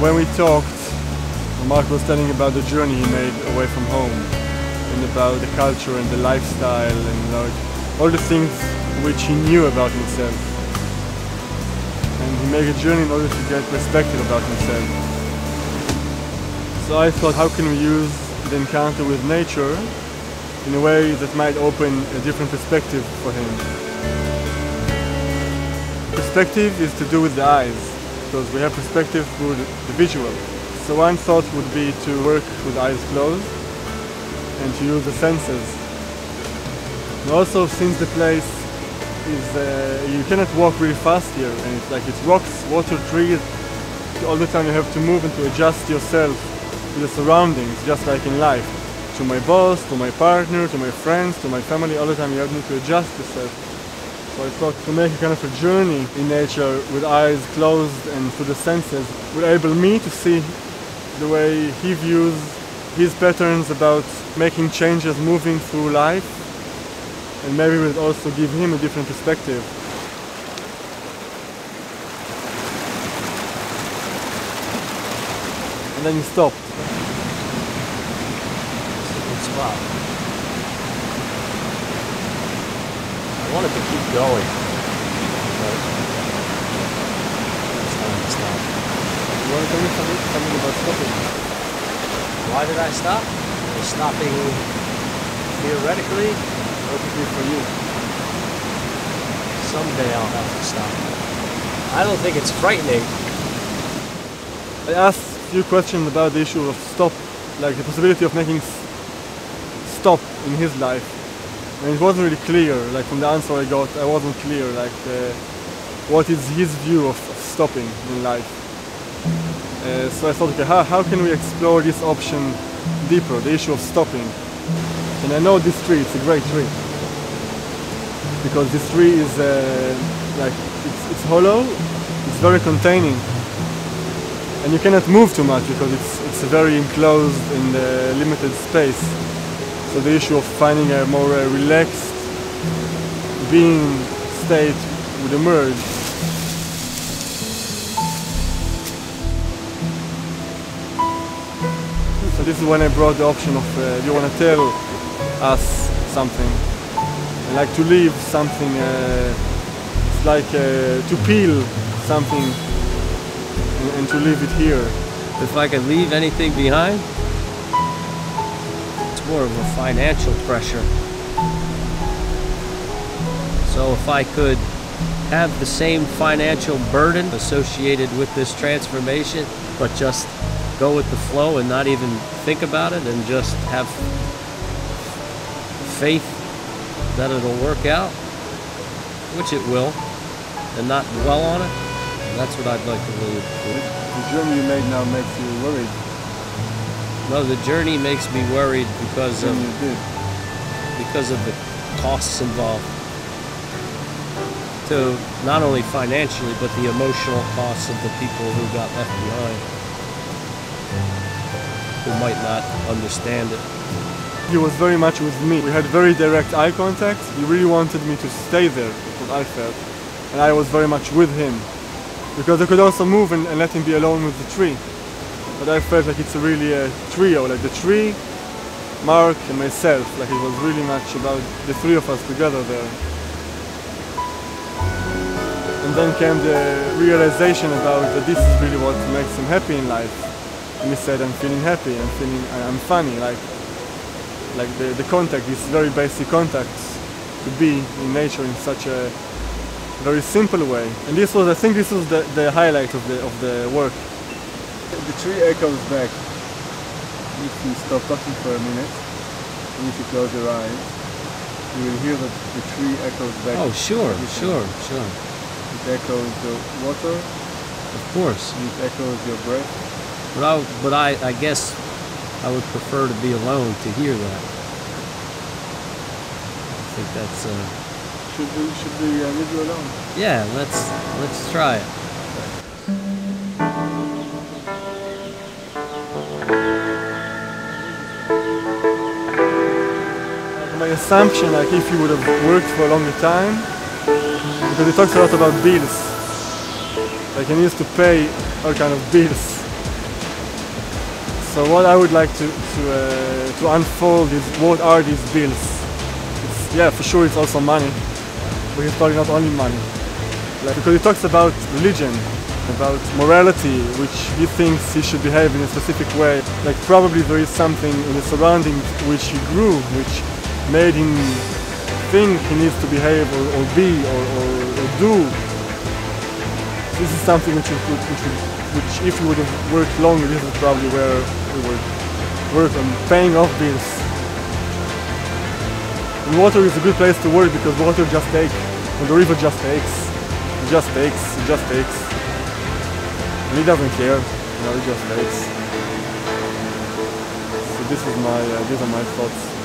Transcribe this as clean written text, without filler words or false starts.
When we talked, Mark was telling about the journey he made away from home and about the culture and the lifestyle and all the things which he knew about himself. And he made a journey in order to get perspective about himself. So I thought, how can we use the encounter with nature in a way that might open a different perspective for him? Perspective is to do with the eyes, because we have perspective through the visual. So one thought would be to work with eyes closed and to use the senses. And also, since the place is, you cannot walk really fast here, and it's rocks, water, trees, all the time you have to move and to adjust yourself to the surroundings, just like in life. To my boss, to my partner, to my friends, to my family, all the time you have to adjust yourself. So I thought to make a kind of a journey in nature with eyes closed and through the senses would enable me to see the way he views his patterns about making changes, moving through life, and maybe it would also give him a different perspective. And then he stopped. It's a good spot. I wanted to keep going, but it's time to stop. You want to tell me something about stopping? Why did I stop? I was stopping theoretically. What is it for you? Someday I'll have to stop. I don't think it's frightening. I asked a few questions about the issue of stop, like the possibility of making stop in his life. And it wasn't really clear, like from the answer I got, I wasn't clear, like what is his view of stopping in life. So I thought, okay, how can we explore this option deeper, the issue of stopping? And I know this tree, it's a great tree. Because this tree is it's hollow, it's very containing. And you cannot move too much because it's a very enclosed and limited space. So the issue of finding a more relaxed being state would emerge. So this is when I brought the option of, do you want to tell us something? I like to leave something, it's like to peel something and to leave it here. If I could leave anything behind, more of a financial pressure. So if I could have the same financial burden associated with this transformation, but just go with the flow and not even think about it and just have faith that it'll work out, which it will, and not dwell on it, that's what I'd like to really do. The journey you made now makes you worried. No, the journey makes me worried because of the costs involved. To not only financially, but the emotional costs of the people who got left behind, who might not understand it. He was very much with me. We had very direct eye contact. He really wanted me to stay there, that's what I felt. And I was very much with him. Because I could also move and let him be alone with the tree. But I felt like it's really a trio, like the tree, Mark and myself. Like it was really much about the three of us together there. And then came the realization about that this is really what makes him happy in life. And he said, I'm feeling happy, I'm funny, like the contact, this very basic contacts to be in nature in such a very simple way. And this was, I think this was the highlight of the work. The tree echoes back. If you stop talking for a minute, and if you close your eyes, you will hear that the tree echoes back. Oh, sure. It echoes the water. Of course. And it echoes your breath. But I guess I would prefer to be alone to hear that. I think that's... Should we leave you alone? Yeah, let's try it. My assumption, like if you would have worked for a longer time, because he talks a lot about bills. Like he needs to pay all kind of bills. So what I would like to unfold is what are these bills. Yeah, for sure it's also money, but he's probably not only money. Because he talks about religion, about morality, which he thinks he should behave in a specific way. Like probably there is something in the surroundings which he grew, which made him think he needs to behave or be or do. This is something which if we would have worked longer, this is probably where we would work on paying off bills. And water is a good place to work because water just takes, and the river just takes. It just takes, it just takes. And he doesn't care, it just takes. So these are my thoughts.